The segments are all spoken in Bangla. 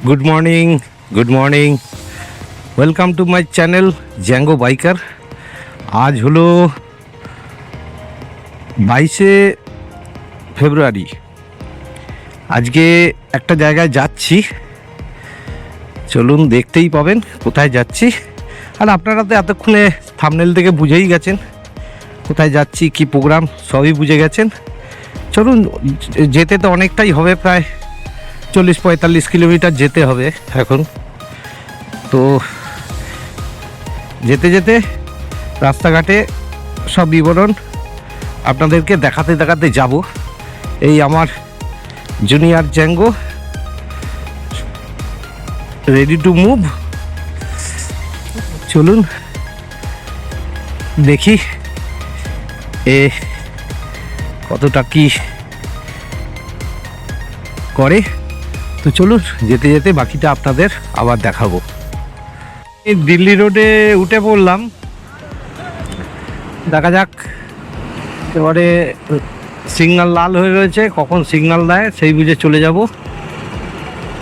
Good morning welcome to my channel Zango biker. আজ হলো 22শে ফেব্রুয়ারি। আজকে একটা জায়গায় যাচ্ছি, চলুন দেখতেই পাবেন কোথায় যাচ্ছি। আর আপনারা তো এতক্ষণে থাম্বনেল থেকে বুঝেই গেছেন কোথায় যাচ্ছি, কি প্রোগ্রাম সবই বুঝে গেছেন। চলুন, যেতে তো অনেকটাই হবে, প্রায় 40-45 কিলোমিটার যেতে হবে এখন। তো যেতে যেতে রাস্তাঘাটে সব বিবরণ আপনাদেরকে দেখাতে দেখাতে যাব। এই আমার junior Zango ready to move. চলুন দেখি কতটা কি করে। তো চলুন যেতে যেতে বাকিটা আপনাদের আবার দেখাবো। দিল্লি রোডে উঠে পড়লাম, দেখা যাক এবারে সিগন্যাল লাল হয়ে রয়েছে, কখন সিগন্যাল দেয় সেই বুঝে চলে যাব।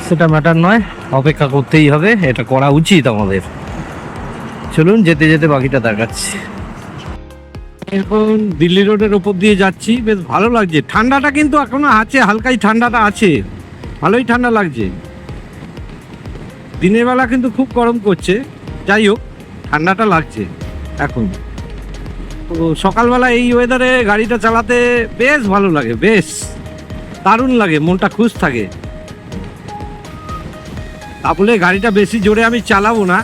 সেটা ম্যাটার নয়, অপেক্ষা করতেই হবে, এটা করা উচিত আমাদের। চলুন যেতে যেতে বাকিটা দেখাচ্ছি। এখন দিল্লি রোডের ওপর দিয়ে যাচ্ছি, বেশ ভালো লাগছে। ঠান্ডাটা কিন্তু এখনো আছে, হালকাই ঠান্ডাটা আছে, ভালোই ঠান্ডা লাগছে। দিনের বেলা কিন্তু খুব গরম করছে, যাই হোক ঠান্ডাটা লাগছে এখন। তো সকালবেলা এই ওয়েদারে গাড়িটা চালাতে বেশ ভালো লাগে, বেশ দারুণ লাগে, মনটা খুশ থাকে। তা বলে গাড়িটা বেশি জোরে আমি চালাবো না,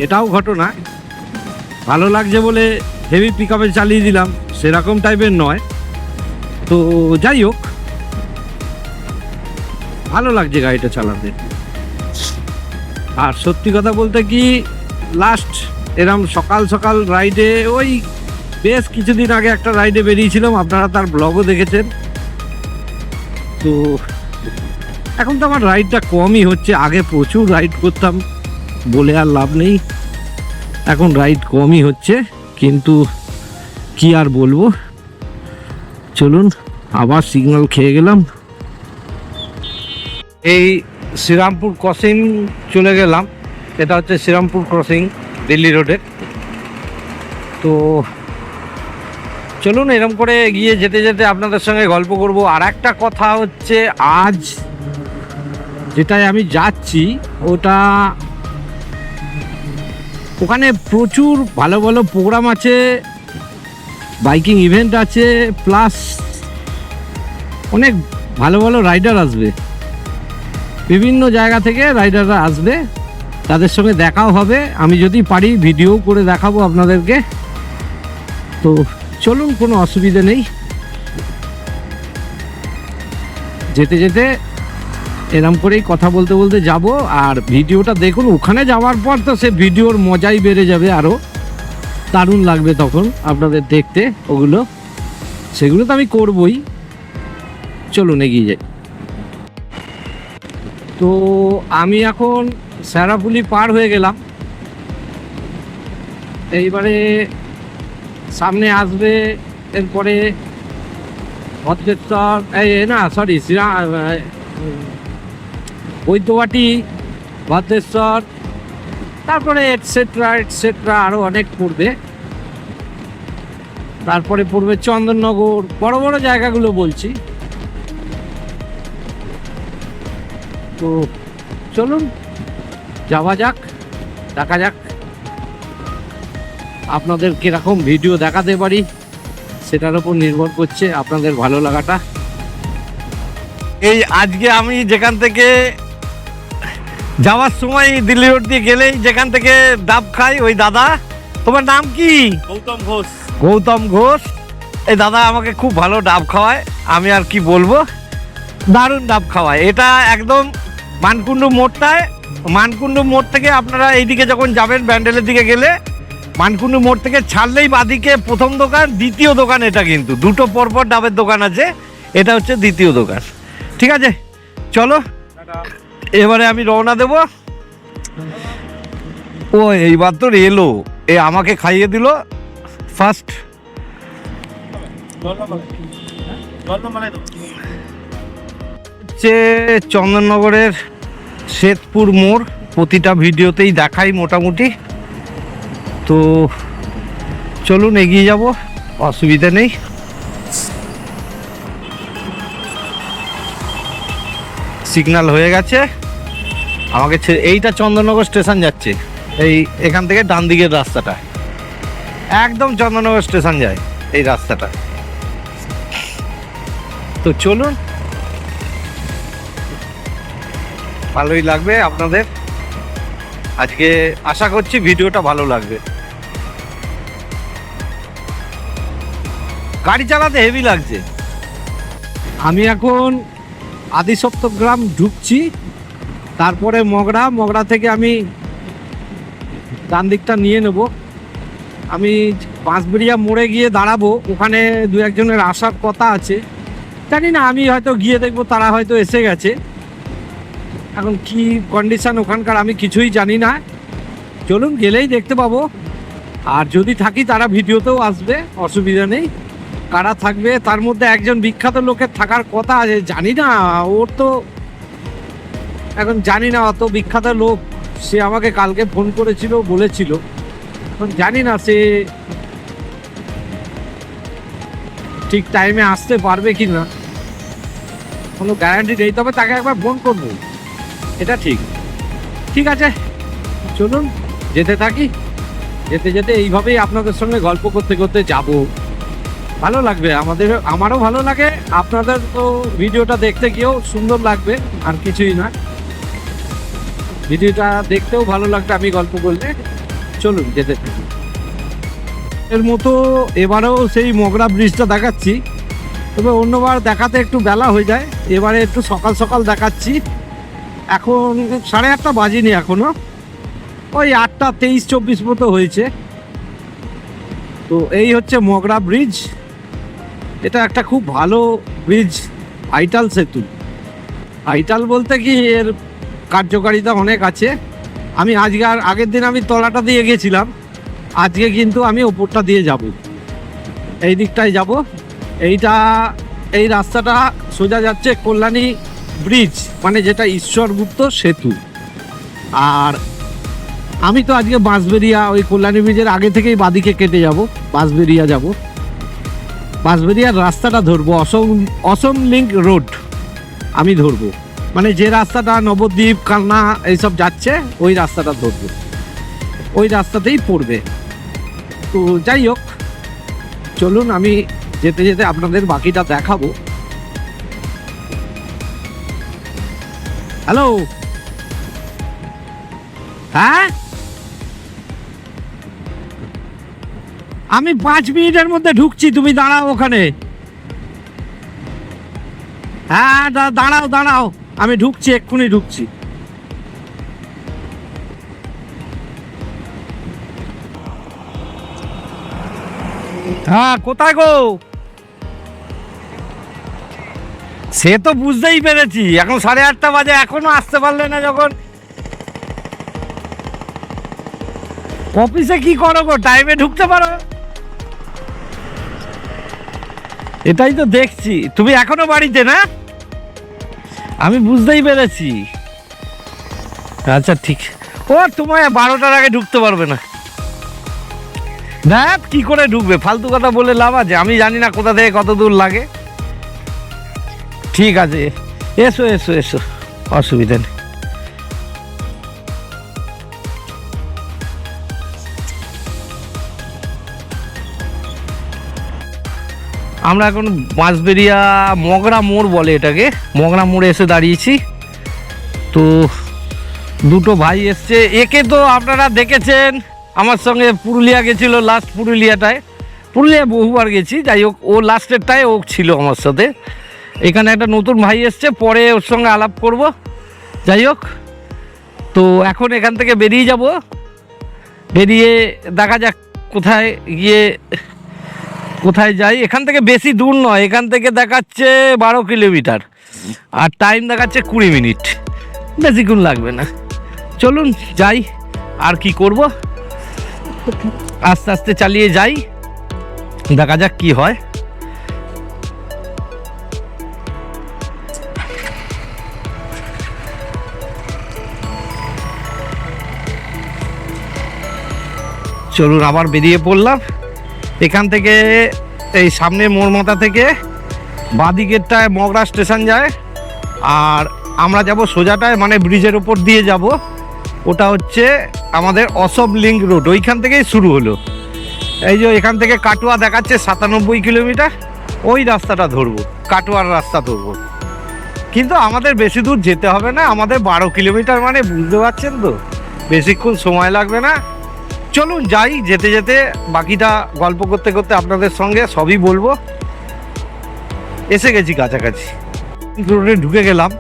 এটাও ঘটনা। ভালো লাগছে বলে হেভি পিক আপে চালিয়ে দিলাম, সেরকম টাইপের নয়। তো যাই হোক ভালো লাগছে গাড়িটা চালাতে। আর সত্যি কথা বলতে কি, লাস্ট এরম সকাল সকাল রাইডে, ওই বেশ কিছুদিন আগে একটা রাইডে বেরিয়েছিলাম, আপনারা তার ব্লগও দেখেছেন। তো এখন তো আমার রাইডটা কমই হচ্ছে, আগে প্রচুর রাইড করতাম বলে আর লাভ নেই, এখন রাইড কমই হচ্ছে, কিন্তু কি আর বলবো। চলুন আবার সিগন্যাল খেয়ে গেলাম। এই শ্রীরামপুর ক্রসিং চলে গেলাম, এটা হচ্ছে শ্রীরামপুর ক্রসিং দিল্লি রোডে। তো চলুন এরকম করে এগিয়ে যেতে যেতে আপনাদের সঙ্গে গল্প করব। আর একটা কথা হচ্ছে, আজ যেটায় আমি যাচ্ছি ওখানে প্রচুর ভালো ভালো প্রোগ্রাম আছে, বাইকিং ইভেন্ট আছে, প্লাস অনেক ভালো ভালো রাইডার আসবে, বিভিন্ন জায়গা থেকে রাইডাররা আসবে, তাদের সঙ্গে দেখাও হবে। আমি যদি পারি ভিডিও করে দেখাবো আপনাদেরকে। তো চলুন, কোনো অসুবিধা নেই, যেতে যেতে এরম করেই কথা বলতে বলতে যাব। আর ভিডিওটা দেখুন, ওখানে যাওয়ার পর তো সে ভিডিওর মজাই বেড়ে যাবে, আরও দারুণ লাগবে তখন আপনাদের দেখতে ওগুলো, সেগুলো তো আমি করবই। চলুন এগিয়ে যাই। তো আমি এখন শেরাপুলি পার হয়ে গেলাম, এইবারে সামনে আসবে এরপরে ভদ্রেশ্বর, বৈদ্যবাটি, ভদ্রেশ্বর, তারপরে এটসেট্রা আরও অনেক পড়বে। তারপরে পড়বে চন্দননগর, বড় বড় জায়গাগুলো বলছি। তো চলুন যাওয়া যাক, দেখা যাক আপনাদের কীরকম ভিডিও দেখাতে পারি, সেটার উপর নির্ভর করছে আপনাদের ভালো লাগাটা। এই আজকে আমি যেখান থেকে যাওয়ার সময় দিল্লি রোড দিয়ে গেলেই যেখান থেকে ডাব খাই, ওই দাদা, তোমার নাম কি? গৌতম ঘোষ। এই দাদা আমাকে খুব ভালো ডাব খাওয়ায়, আমি আর কি বলবো, দারুণ ডাব খাওয়ায়। এটা একদম মানকুণ্ডু মোড় থেকে আপনারা এইদিকে যখন যাবেন, ব্যান্ডেলের দিকে গেলে মানকুণ্ডু মোড় থেকে ছাড়লেই বাদিকে প্রথম দোকান, দ্বিতীয় দোকান। এটা কিন্তু দুটো পরপর ডাবের দোকান আছে, এটা হচ্ছে দ্বিতীয় দোকান। ঠিক আছে, চলো এবারে আমি রওনা দেব। ও এইবার তো এলো, আমাকে খাইয়ে দিল ফার্স্ট। হচ্ছে চন্দননগরের শ্বেতপুর মোড় প্রতিটা ভিডিওতেই দেখাই মোটামুটি। তো চলুন এগিয়ে যাব, অসুবিধা নেই। সিগন্যাল হয়ে গেছে আমাকে, এইটা চন্দননগর স্টেশন যাচ্ছে। এই এখান থেকে ডান দিকের রাস্তাটা একদম চন্দননগর স্টেশন যায় এই রাস্তাটা। তো চলুন, ভালোই লাগবে আপনাদের আজকে, আশা করছি ভিডিওটা ভালো লাগবে। গাড়ি চালাতে হেভি লাগছে। আমি এখন আদি সপ্তগ্রাম ঢুকছি, তারপরে মগরা থেকে আমি ডান দিকটা নিয়ে নেব। আমি বাঁশবেড়িয়া মোড়ে গিয়ে দাঁড়াবো, ওখানে দু একজনের আসার কথা আছে, জানি না, আমি হয়তো গিয়ে দেখবো তারা হয়তো এসে গেছে। এখন কি কন্ডিশন ওখানকার আমি কিছুই জানি না, চলুন গেলেই দেখতে পাবো। আর যদি থাকি তারা ভিডিওতেও আসবে, অসুবিধা নেই। কারা থাকবে তার মধ্যে একজন বিখ্যাত লোকের থাকার কথা আছে, জানি না, ওর তো এখন জানি না, অত বিখ্যাত লোক, সে আমাকে কালকে ফোন করেছিল, বলেছিল, এখন জানি না সে ঠিক টাইমে আসতে পারবে কি না, কোনো গ্যারান্টি নেই, তবে তাকে একবার ফোন করবো, এটা ঠিক। ঠিক আছে, চলুন যেতে থাকি, যেতে যেতে এইভাবেই আপনাদের সঙ্গে গল্প করতে করতে যাব। ভালো লাগবে আমারও ভালো লাগে, আপনাদের তো ভিডিওটা দেখতে গিয়েও সুন্দর লাগবে, আর কিছুই না, ভিডিওটা দেখতেও ভালো লাগবে আমি গল্প করলে। চলুন যেতে থাকি। এর মতো এবারেও সেই মগরা ব্রিজটা দেখাচ্ছি, তবে অন্যবার দেখাতে একটু বেলা হয়ে যায়, এবারে একটু সকাল সকাল দেখাচ্ছি। এখন 8:30 বাজেনি এখনো, ওই 8:23-24 মতো হয়েছে। তো এই হচ্ছে মগরা ব্রিজ, এটা একটা খুব ভালো ব্রিজ, ভাইটাল সেতু। ভাইটাল বলতে কি এর কার্যকারিতা অনেক আছে। আমি আজকে আর আগের দিন আমি তলাটা দিয়ে গেছিলাম, আজকে কিন্তু আমি ওপরটা দিয়ে যাব, এই দিকটায় যাব। এই রাস্তাটা সোজা যাচ্ছে কল্যাণী ব্রিজ, মানে যেটা ঈশ্বরগুপ্ত সেতু। আর আমি তো আজকে বাঁশবেড়িয়া ওই কল্যাণী ব্রিজের আগে থেকেই বাদিকে কেটে যাব, বাঁশবেড়িয়া যাব, বাঁশবেড়িয়ার রাস্তাটা ধরবো, অসম লিঙ্ক রোড আমি ধরবো, মানে যে রাস্তাটা নবদ্বীপ কালনা এইসব যাচ্ছে ওই রাস্তাটা ধরবো, ওই রাস্তাতেই পড়বে। তো যাই হোক, চলুন আমি যেতে যেতে আপনাদের বাকিটা দেখাবো। হ্যালো, হ্যাঁ আমি 5 মিনিটের মধ্যে ঢুকছি, তুমি দাঁড়াও ওখানে। হ্যাঁ দাঁড়াও, আমি ঢুকছি, এক্ষুনি ঢুকছি। হ্যাঁ কোথায় গো? সে তো বুঝতেই পেরেছি, এখন 8:30 বাজে, এখনো আসতে পারলে না যখন। অফিসে কি করো গো, টাইমে ঢুকতে পারো? এটাই তো দেখছি, তুমি এখনো বাড়িতে না? আমি বুঝতেই পেরেছি। আচ্ছা ঠিক, ও তোমায় 12টার আগে ঢুকতে পারবে না। দেখ কি করে ঢুকবে, ফালতু কথা বলে লাভ আছে? আমি জানি না কোথা থেকে কত দূর লাগে। ঠিক আছে, এসো এসো এসো, অসুবিধা নেই। আমরা এখন বাঁশবেড়িয়া মগরা মোড় বলে এটাকে, মগরা মোড়ে এসে দাঁড়িয়েছি। তো দুটো ভাই এসছে, একে তো আপনারা দেখেছেন, আমার সঙ্গে পুরুলিয়া গেছিল, লাস্ট পুরুলিয়া বহুবার গেছি, যাই হোক ও লাস্টেরটায় ও ছিল আমার সাথে। এখানে একটা নতুন ভাই এসছে, পরে ওর সঙ্গে আলাপ করব। যাই হোক, তো এখন এখান থেকে বেরিয়ে যাব, বেরিয়ে দেখা যাক কোথায় যাই। এখান থেকে বেশি দূর নয়, এখান থেকে দেখাচ্ছে 12 কিলোমিটার, আর টাইম দেখাচ্ছে 20 মিনিট, বেশিক্ষণ লাগবে না। চলুন যাই, আর কি করব, আস্তে আস্তে চালিয়ে যাই, দেখা যাক কি হয়। চলুন আবার বেরিয়ে পড়লাম এখান থেকে। এই সামনে মোড়মাথা থেকে বাঁদিকেরটায় মগরা স্টেশন যায়, আর আমরা যাব সোজাটায়, মানে ব্রিজের ওপর দিয়ে যাব। ওটা হচ্ছে আমাদের অসম লিঙ্ক রোড, ওইখান থেকেই শুরু হলো। এই যে এখান থেকে কাটোয়া দেখাচ্ছে 97 কিলোমিটার, ওই রাস্তাটা ধরবো, কাটোয়ার রাস্তা ধরবো। কিন্তু আমাদের বেশি দূর যেতে হবে না, আমাদের 12 কিলোমিটার, মানে বুঝতে পারছেন তো, বেশিক্ষণ সময় লাগবে না। চলুন যাই, যেতে যেতে বাকিটা গল্প করতে করতে আপনাদের সঙ্গে সবই বলবো। এসে গেছি কাছাকাছি, রোডে ঢুকে গেলাম।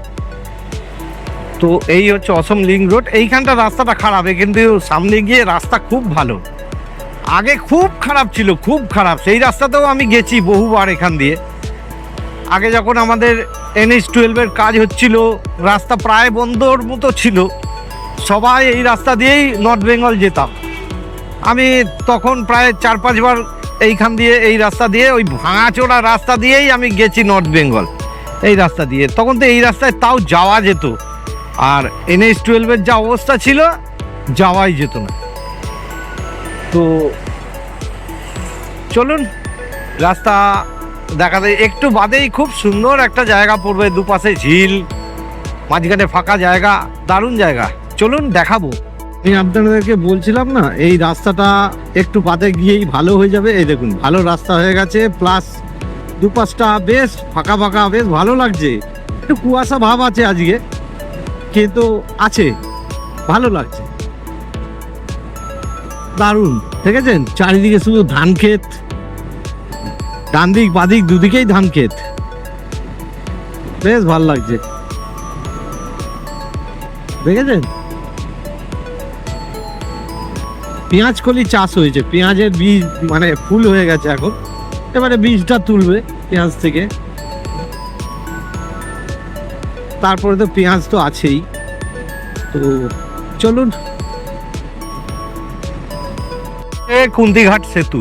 তো এই হচ্ছে অসম লিঙ্ক রোড। এইখানটা রাস্তাটা খারাপ, কিন্তু সামনে গিয়ে রাস্তা খুব ভালো। আগে খুব খারাপ ছিল, খুব খারাপ। সেই রাস্তাতেও আমি গেছি বহুবার এখান দিয়ে। আগে যখন আমাদের NH-12-এর কাজ হচ্ছিল, রাস্তা প্রায় বন্ধর মতো ছিল, সবাই এই রাস্তা দিয়েই নর্থ বেঙ্গল যেতাম। আমি তখন প্রায় 4-5 বার এইখান দিয়ে, এই রাস্তা দিয়ে, ওই ভাঙাচোরা রাস্তা দিয়েই আমি গেছি নর্থ বেঙ্গল, এই রাস্তা দিয়ে। তখন তো এই রাস্তায় তাও যাওয়া যেত, আর NH-12-এর যা অবস্থা ছিল, যাওয়াই যেত না। তো চলুন রাস্তা দেখাতে, একটু বাদেই খুব সুন্দর একটা জায়গা পড়বে, দুপাশে ঝিল, মাঝখানে ফাঁকা জায়গা, দারুণ জায়গা। চলুন দেখাবো। আমি আপনাদেরকে বলছিলাম না, এই রাস্তাটা একটু বাদে গিয়েই ভালো হয়ে যাবে। এই দেখুন, ভালো রাস্তা হয়ে গেছে, প্লাস দুপাশটা বেশ ফাঁকা ফাঁকা, বেশ ভালো লাগছে। একটু কুয়াশা ভাব আছে আজকে, কিন্তু আছে, ভালো লাগছে, দারুণ। দেখেছেন চারিদিকে শুধু ধান ক্ষেত, ডান দিক বাদিক দুদিকেই ধান ক্ষেত, বেশ ভালো লাগছে। দেখেছেন পেঁয়াজ কলি চাষ হয়েছে, পেঁয়াজের বীজ মানে ফুল হয়ে গেছে এখন, এবারে বীজটা তুলবে পেঁয়াজ থেকে। তারপরে তো পেঁয়াজ তো আছেই। তো চলুন, কুন্তিঘাট সেতু,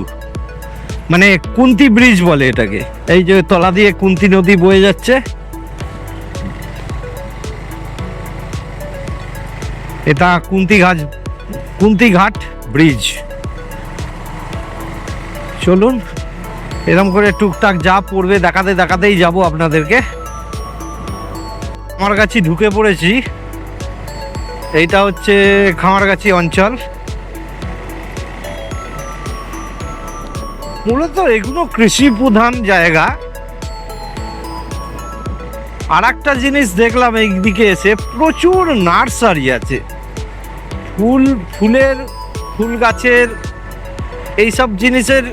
মানে কুন্তি ব্রিজ বলে এটাকে। এই যে তলা দিয়ে কুন্তি নদী বয়ে যাচ্ছে, এটা কুন্তিঘাট ব্রিজ। চলুন এরকম করে টুকটাক যা পড়বে দেখাতে দেখাতেই যাব আপনাদেরকে। খামারগাছি ঢুকে পড়েছি, এইটা হচ্ছে খামারগাছি অঞ্চল। মূলত এগুলো কৃষি প্রধান জায়গা। আর একটা জিনিস দেখলাম এইদিকে এসে, প্রচুর নার্সারি আছে, ফুল গাছের এইসব জিনিসের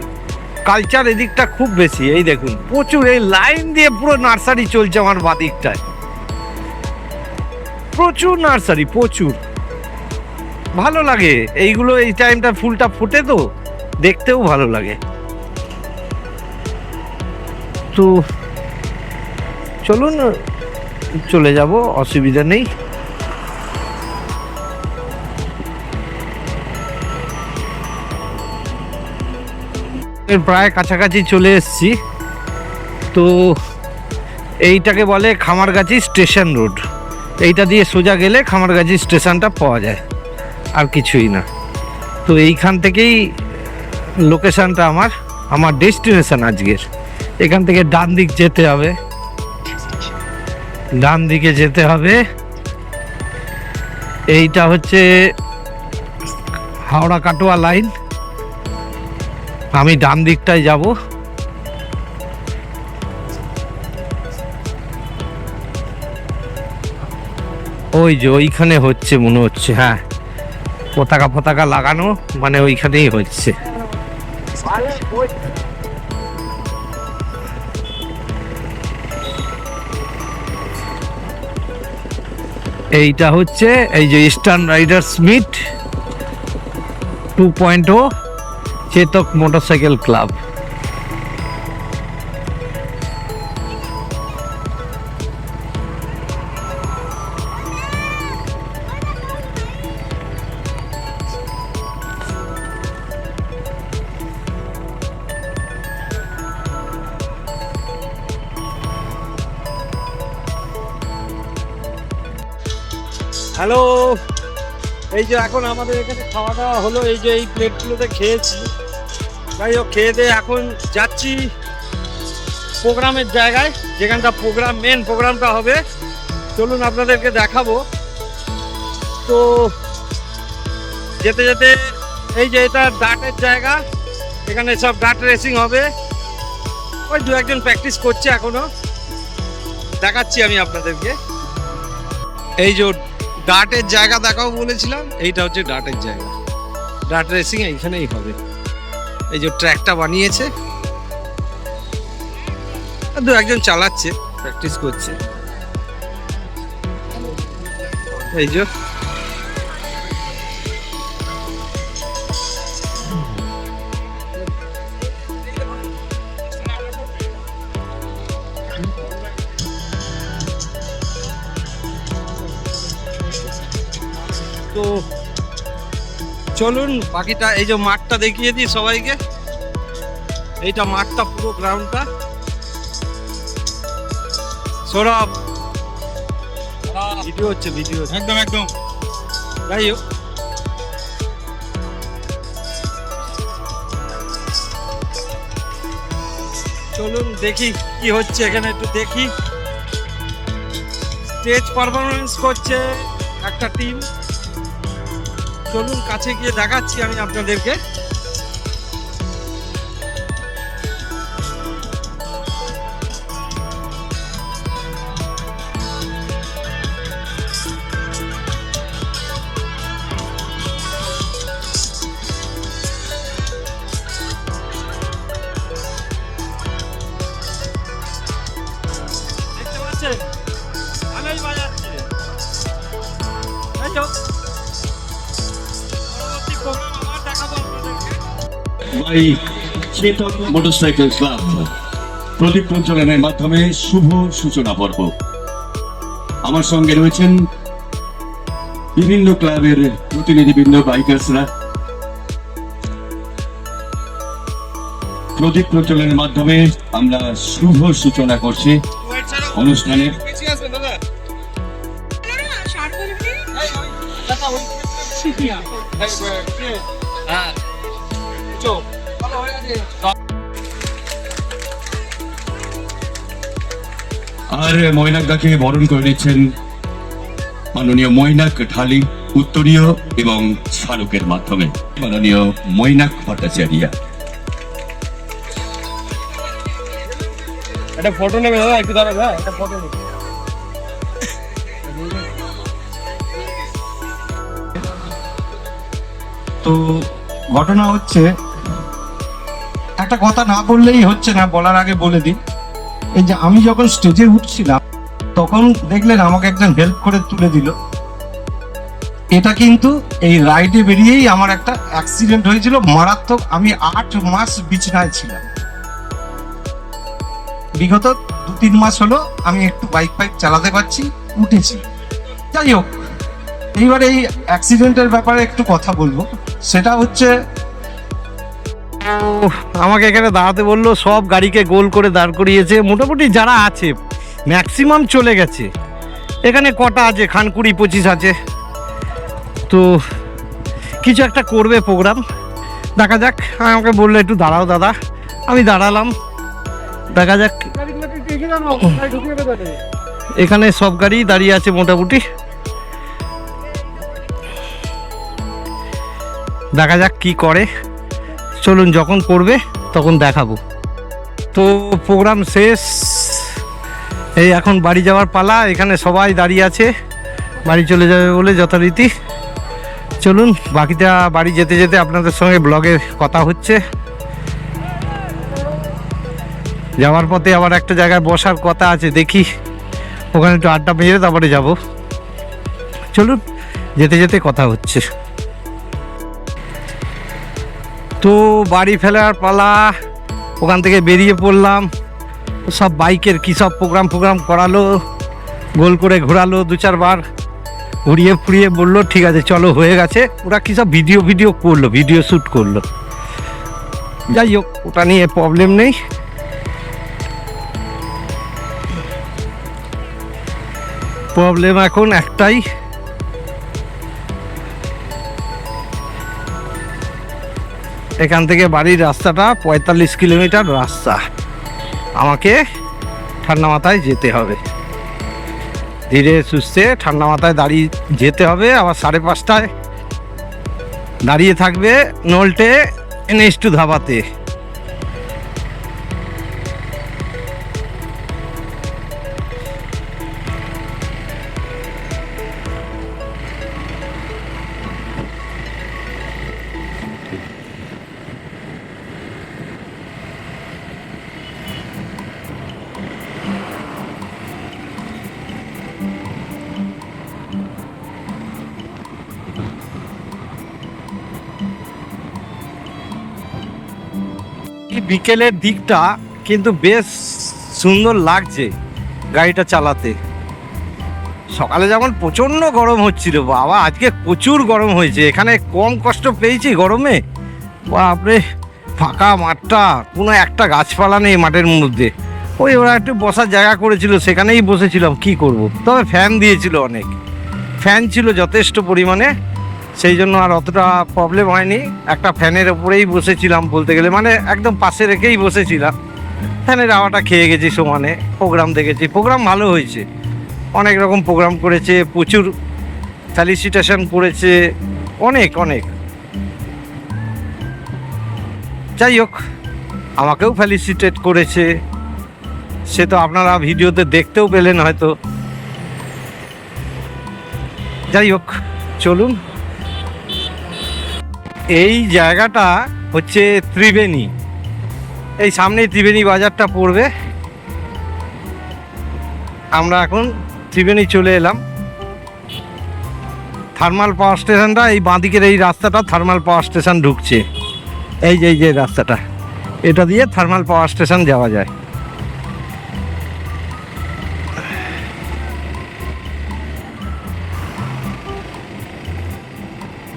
কালচার এদিকটা খুব বেশি। এই দেখুন প্রচুর, এই লাইন দিয়ে পুরো নার্সারি চলছে আমার বাদিকটায়, প্রচুর নার্সারি, প্রচুর ভালো লাগে এইগুলো। এই টাইমটা ফুলটা ফোটে তো, দেখতেও ভালো লাগে। তো চলুন চলে যাব, অসুবিধা নেই। প্রায় কাছাকাছি চলে এসেছি। তো এইটাকে বলে খামারগাছি স্টেশন রোড। এইটা দিয়ে সোজা গেলে খামারগাছি স্টেশনটা পাওয়া যায়, আর কিছুই না। তো এইখান থেকেই লোকেশনটা আমার ডেস্টিনেশন আজকের। এখান থেকে ডান দিক যেতে হবে, ডান দিকে যেতে হবে। এইটা হচ্ছে হাওড়া কাটোয়া লাইন, আমি ডান দিকটায় যাব। ওই যে ওইখানে হচ্ছে মনে হচ্ছে, হ্যাঁ পতাকা লাগানো, মানে ওইখানেই হচ্ছে। এইটা হচ্ছে এই যে eastern riders meet 2.0 Chetak motorcycle club. Hello এই যে এখন আমাদের এখানে খাওয়া দাওয়া হলো, এই যে এই প্লেটগুলোতে খেয়েছি। যাই হোক, খেয়ে দিয়ে এখন যাচ্ছি প্রোগ্রামের জায়গায়, যেখানটা মেন প্রোগ্রামটা হবে। চলুন আপনাদেরকে দেখাবো। তো যেতে যেতে এই যে এটা ডার্টের জায়গা, এখানে সব ডার্ট রেসিং হবে। ওই দু একজন প্র্যাকটিস করছে এখনো, দেখাচ্ছি আমি আপনাদেরকে। এই যে ডার্টের জায়গা দেখাও বলেছিলাম, এইটা হচ্ছে ডার্টের জায়গা। ডার্ট রেসিং এইখানেই হবে। এই যে ট্র্যাকটা বানিয়েছে, দু একজন চালাচ্ছে, প্র্যাকটিস করছে। এই যে তো চলুন বাকিটা, এই যে মাঠটা দেখিয়ে দিই সবাইকে। এইটা মাঠটা, পুরো গ্রাউন্ডটা। সৌরভ ভিডিও হচ্ছে, ভিডিও একদম একদম। যাই হোক, চলুন দেখি কি হচ্ছে এখানে, একটু দেখি। স্টেজ পারফরমেন্স করছে একটা টিম। চলুন কাছে গিয়ে দেখাচ্ছি আমি আপনাদেরকে। দেখতে পাচ্ছেন আমেজ বাজাচ্ছে। যাই হোক, পরবর্তী প্রোগ্রাম আবার দেখাবো আপনাদেরকে। বাই চেতন মোটরসাইকেল ক্লাব প্রদীপ প্রজ্বলনের মাধ্যমে শুভ সূচনা পর্ব। আমার সঙ্গে রয়েছেন বিভিন্ন ক্লাবের প্রতিনিধিবৃন্দ, বাইকার্সরা। প্রদীপ প্রজ্বলনের মাধ্যমে আমরা শুভ সূচনা করছি অনুষ্ঠানের। আর মৈনাকদাকে বরণ করে নিচ্ছেন মাননীয় মৈনাক ঢালি উত্তরীয় এবং স্মারকের মাধ্যমে। মাননীয় মৈনাক ভট্টাচার্য। একটা ফটো নেবে দাদা, একটু দাঁড়াবে, একটা ফটো নেবে। তো ঘটনা হচ্ছে, একটা কথা না বললেই হচ্ছে না, বলার আগে বলে দিই। এই যে আমি যখন স্টেজে উঠছিলাম, তখন দেখলেন আমাকে একজন হেল্প করে তুলে দিল। এটা কিন্তু এই রাইডে বেরিয়েই আমার একটা অ্যাক্সিডেন্ট হয়েছিল, মারাত্মক। আমি 8 মাস বিছানায় ছিলাম। বিগত 2-3 মাস হলো আমি একটু বাইক চালাতে পারছি, উঠেছি। যাই হোক, এইবার এই অ্যাক্সিডেন্টের ব্যাপারে একটু কথা বলবো। সেটা হচ্ছে, আমাকে এখানে দাঁড়াতে বললো, সব গাড়িকে গোল করে দাঁড় করিয়েছে। মোটামুটি যারা আছে ম্যাক্সিমাম চলে গেছে। এখানে কটা আছে, খান 20-25 আছে। তো কিছু একটা করবে প্রোগ্রাম, দেখা যাক। আমাকে বললো একটু দাঁড়াও দাদা, আমি দাঁড়ালাম, দেখা যাক। এখানে সব গাড়ি দাঁড়িয়ে আছে মোটামুটি, দেখা যাক কি করে। চলুন, যখন পড়বে তখন দেখাবো। তো প্রোগ্রাম শেষ, এই এখন বাড়ি যাওয়ার পালা। এখানে সবাই দাঁড়িয়ে আছে, বাড়ি চলে যাবে বলে যথারীতি। চলুন বাকিটা বাড়ি যেতে যেতে আপনাদের সঙ্গে ব্লগে কথা হচ্ছে। যাওয়ার পথে আবার একটা জায়গায় বসার কথা আছে, দেখি ওখানে একটু আড্ডা মেরে তারপরে যাব। চলুন যেতে যেতে কথা হচ্ছে। তো বাড়ি ফেরার পালা, ওখান থেকে বেরিয়ে পড়লাম। সব বাইকের কী সব প্রোগ্রাম করালো, গোল করে ঘোরালো 2-4 বার, ঘুরিয়ে ফুরিয়ে বললো ঠিক আছে চলো, হয়ে গেছে। ওরা কী সব ভিডিও করলো, ভিডিও শ্যুট করলো। যাই হোক, ওটা নিয়ে প্রবলেম নেই। প্রবলেম এখন একটাই, এখান থেকে বাড়ির রাস্তাটা 45 কিলোমিটার রাস্তা। আমাকে ঠান্ডা মাথায় যেতে হবে, ধীরে সুস্থে ঠান্ডা মাথায় দাঁড়িয়ে যেতে হবে। আবার 5:30টায় দাঁড়িয়ে থাকবে নলটে NH2 ধাবাতে। বিকেলের দিকটা কিন্তু বেশ সুন্দর লাগছে গাড়িটা চালাতে। সকালে যেমন প্রচণ্ড গরম হচ্ছিল, বাবা আজকে প্রচুর গরম হয়েছে। এখানে কম কষ্ট পেয়েছি গরমে। বাপরে, ফাঁকা মাঠটা, কোনো একটা গাছপালা নেই মাঠের মধ্যে। ওরা একটু বসার জায়গা করেছিল, সেখানেই বসেছিলাম। কি করব, তবে ফ্যান দিয়েছিল, অনেক ফ্যান ছিল যথেষ্ট পরিমাণে, সেই জন্য আর অতটা প্রবলেম হয়নি। একটা ফ্যানের ওপরেই বসেছিলাম বলতে গেলে, মানে একদম পাশে রেখেই বসেছিলাম। ফ্যানের হাওয়াটা খেয়ে গেছি সমানে। প্রোগ্রাম দেখেছি, প্রোগ্রাম ভালো হয়েছে, অনেক রকম প্রোগ্রাম করেছে, প্রচুর ফেলিসিটেশন করেছে, অনেক অনেক। যাই হোক, আমাকেও ফেলিসিটেট করেছে, সে তো আপনারা ভিডিওতে দেখতেও পেলেন হয়তো। যাই হোক, চলুন। এই জায়গাটা হচ্ছে ত্রিবেণী, এই সামনেই ত্রিবেণী বাজারটা পড়বে। আমরা এখন ত্রিবেণী চলে এলাম। থার্মাল পাওয়ার স্টেশনটা এই বাঁদিকের এই রাস্তাটা থার্মাল পাওয়ার স্টেশন ঢুকছে। এই যে রাস্তাটা, এটা দিয়ে থার্মাল পাওয়ার স্টেশন যাওয়া যায়।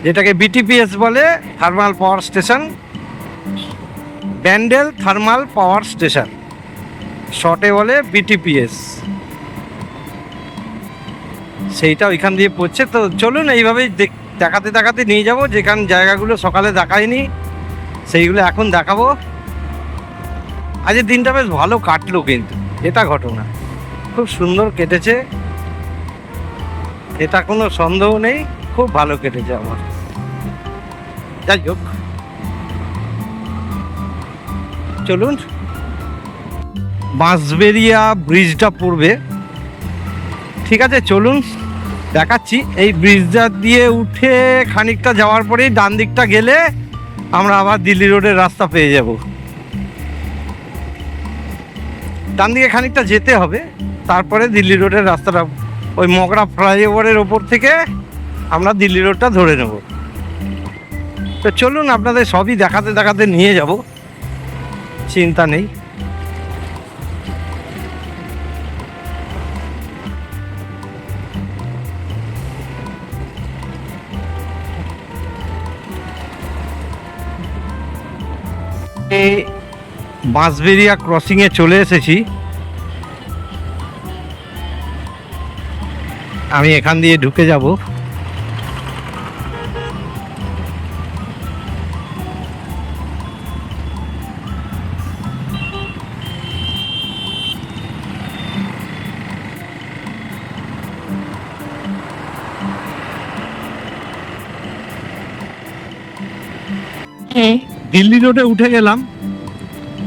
যেটাকে BTPS বলে, thermal power station, Bandel thermal power station, শর্টে বলে BTPS। সেইটা ওইখান দিয়ে পড়ছে। তো চলুন এইভাবেই দেখাতে দেখাতে নিয়ে যাব। যেখান জায়গাগুলো সকালে দেখায়নি সেইগুলো এখন দেখাবো। আজকের দিনটা বেশ ভালো কাটলো, কিন্তু এটা ঘটনা খুব সুন্দর কেটেছে, এটা কোনো সন্দেহ নেই, খুব ভালো কেটেছে আমার। যাই হোক, চলুন। বাঁশবেড়িয়া ব্রিজটা পড়বে, ঠিক আছে, চলুন দেখাচ্ছি। এই ব্রিজটা দিয়ে উঠে খানিকটা যাওয়ার পরেই ডান দিকটা গেলে আমরা আবার দিল্লি রোডের রাস্তা পেয়ে যাব। ডান দিকে খানিকটা যেতে হবে, তারপরে দিল্লি রোডের রাস্তাটা, ওই মগরা ফ্লাইওভারের ওপর থেকে আমরা দিল্লি রোডটা ধরে নেব। তো চলুন, আপনাদের সবই দেখাতে দেখাতে নিয়ে যাব, চিন্তা নেই। বাঁশবেড়িয়া ক্রসিংয়ে চলে এসেছি। আমি এখান দিয়ে ঢুকে যাব। দিল্লি রোডে উঠে গেলাম,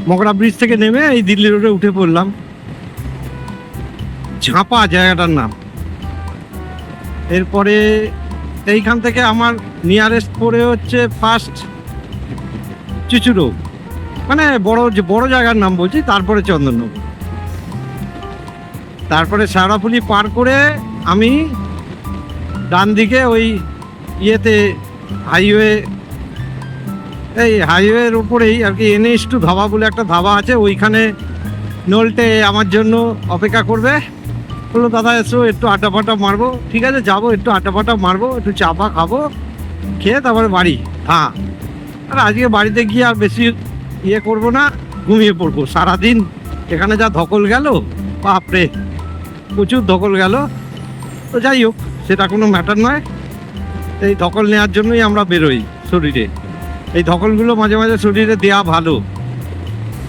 মগরা ব্রিজ থেকে নেমে এই দিল্লি রোডে উঠে পড়লাম। ঝাঁপা জায়গাটার নাম। এরপরে এইখান থেকে আমার নিয়ারেস্ট পড়ে হচ্ছে ফার্স্ট চুচুড়ো, মানে বড় জায়গার নাম বলছি। তারপরে চন্দননগর, তারপরে শেওড়াফুলি পার করে আমি ডান দিকে ওই ইয়েতে হাইওয়ে, এই হাইওয়ের উপরেই আর কি NH2 ধাবা বলে একটা ধাবা আছে, ওইখানে নলটে আমার জন্য অপেক্ষা করবে। বললো দাদা এসো, একটু আড্ডা ফাটা মারবো। ঠিক আছে, যাবো, একটু আড্ডা ফাটা মারবো, একটু চা ফা খাবো, খেয়ে তারপরে বাড়ি। হ্যাঁ, আর আজকে বাড়িতে গিয়ে আর বেশি ইয়ে করবো না, ঘুমিয়ে পড়বো। সারাদিন এখানে যা ধকল গেল, বাপরে প্রচুর ধকল গেল। তো যাই হোক, সেটা কোনো ম্যাটার নয়, এই ধকল নেওয়ার জন্যই আমরা বেরোই শরীরে। এই ধকলগুলো মাঝে মাঝে শরীরে দেওয়া ভালো,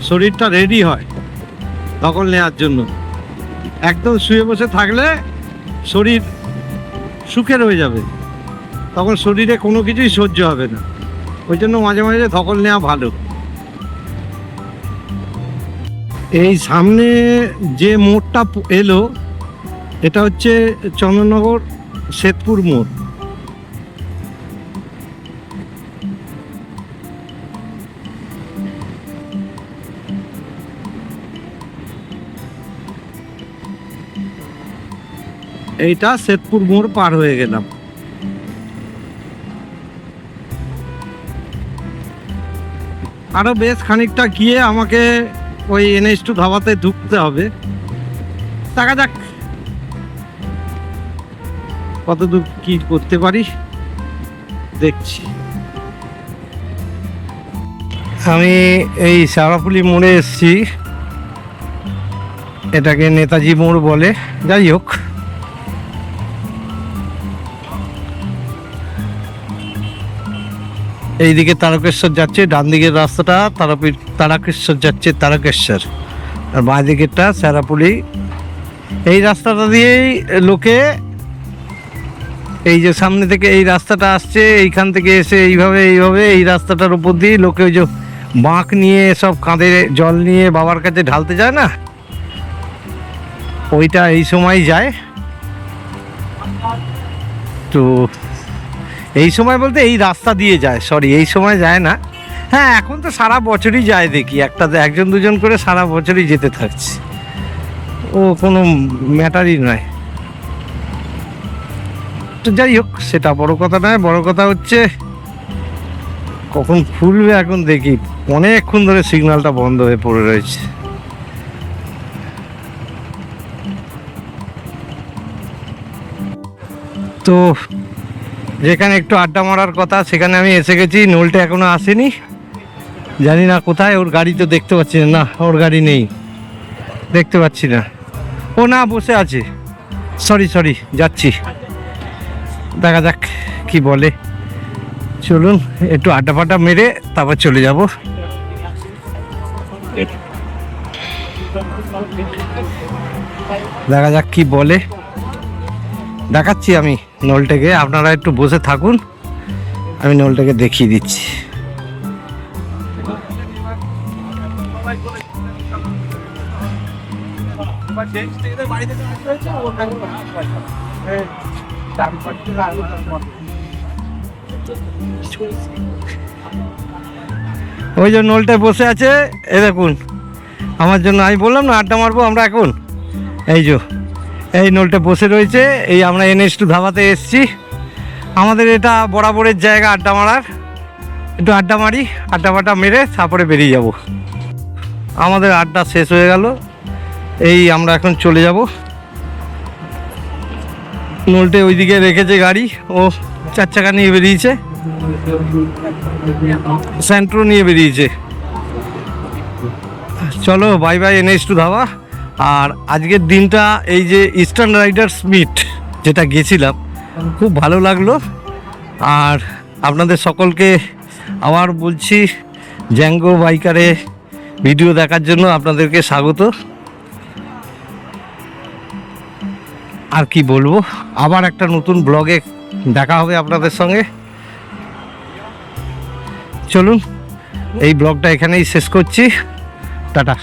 শরীরটা রেডি হয় ধকল নেওয়ার জন্য। একদম শুয়ে বসে থাকলে শরীর সুখে রয়ে যাবে, তখন শরীরে কোনো কিছুই সহ্য হবে না। ওই জন্য মাঝে মাঝে ধকল নেওয়া ভালো। এই সামনে যে মোড়টা এলো এটা হচ্ছে চন্দননগর শ্বেতপুর মোড়। এইটা শ্বেতপুর মোড় পার হয়ে গেলাম। আরো বেশ খানিকটা গিয়ে আমাকে ওই NH2 ধাবাতে ঢুকতে হবে। দেখা যাক কতদূর কি করতে পারি, দেখছি। আমি এই শেওড়াফুলি মোড়ে এসেছি, এটাকে নেতাজি মোড় বলে। যাই হোক, এইদিকে তারকেশ্বর যাচ্ছে, ডান দিকের রাস্তাটা তারকেশ্বর যাচ্ছে, তারকেশ্বর। আর বাঁ দিকেরটা শেওড়াফুলি। এই রাস্তাটা দিয়েই লোকে, এই যে সামনে থেকে এই রাস্তাটা আসছে, এইখান থেকে এসে এইভাবে এই রাস্তাটার উপর দিয়ে লোকে ওই যে বাঁক নিয়ে সব কাঁধে জল নিয়ে বাবার কাছে ঢালতে যায় না, ওইটা এই সময় যায়। তো এই সময় বলতে এই রাস্তা দিয়ে যায়, সরি এই সময় যায় না। হ্যাঁ, এখন তো সারা বছরই যায়, দেখি একজন দুজন করে সারা বছরই যেতে থাকছে, ও কোনো ম্যাটারই নয়। তো যাই হোক, সেটা বড় কথা নয়, বড় কথা হচ্ছে কখন খুলবে এখন দেখি। অনেকক্ষণ ধরে সিগন্যালটা বন্ধ হয়ে পড়ে রয়েছে। তো যেখানে একটু আড্ডা মারার কথা সেখানে আমি এসে গেছি। নোলটা এখনো আসেনি, জানি না কোথায়। ওর গাড়ি তো দেখতে পাচ্ছি না, না ওর গাড়ি নেই, দেখতে পাচ্ছি না। ও না, বসে আছে। সরি যাচ্ছি, দেখা যাক কি বলে। চলুন একটু আড্ডা ফাড্ডা মেরে তারপর চলে যাব। দেখা যাক কি বলে, দেখাচ্ছি আমি নলটাকে। আপনারা একটু বসে থাকুন, আমি নলটাকে দেখিয়ে দিচ্ছি। ওই যে নলটায় বসে আছে, এ দেখুন। আমার জন্য, আমি বললাম না আড্ডা মারবো আমরা এখন, এই যে এই নলটা বসে রয়েছে। এই আমরা NH2 ধাবাতে এসছি, আমাদের এটা বরাবরের জায়গা আড্ডা মারার। একটু আড্ডা মারি, আড্ডা ফাড্ডা মেরে তারপরে বেরিয়ে যাব। আমাদের আড্ডা শেষ হয়ে গেল, এই আমরা এখন চলে যাব। নলটে ওইদিকে রেখেছে গাড়ি, ও 4 চাকা নিয়ে বেরিয়েছে, স্যান্ট্রো নিয়ে বেরিয়েছে। চলো বাই বাই NH2 ধাবা। আর আজকের দিনটা এই যে ইস্টার্ন রাইডার্স মিট যেটা গেছিলাম, খুব ভালো লাগলো। আর আপনাদের সকলকে আবার বলছি, জ্যাঙ্গো বাইকারে ভিডিও দেখার জন্য আপনাদেরকে স্বাগত। আর কি বলবো, আবার একটা নতুন ব্লগে দেখা হবে আপনাদের সঙ্গে। চলুন এই ব্লগটা এখানেই শেষ করছি, টাটা।